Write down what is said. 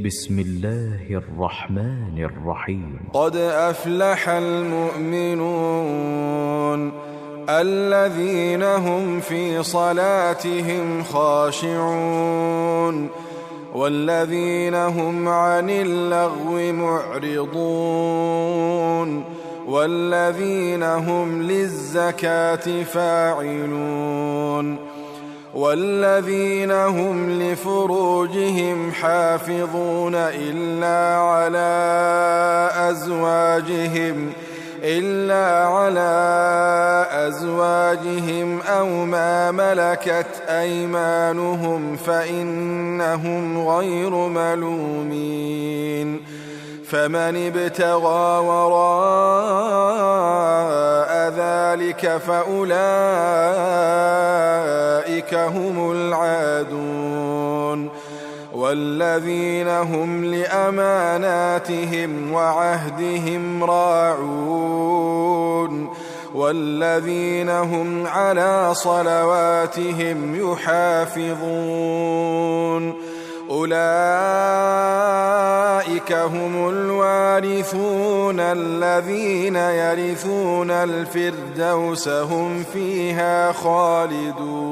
بسم الله الرحمن الرحيم. قد أفلح المؤمنون الذين هم في صلاتهم خاشعون والذين هم عن اللغو معرضون والذين هم للزكاة فاعلون والذين هم لفروجهم حافظون إلا على أزواجهم أو ما ملكت أيمانهم فإنهم غير ملومين فمن ابتغى وراء ذلك فأولئك هم العادون والذين هم لأماناتهم وعهدهم راعون والذين هم على صلواتهم يحافظون أولئك هم الوارثون الذين يرثون الفردوس هم فيها خالدون.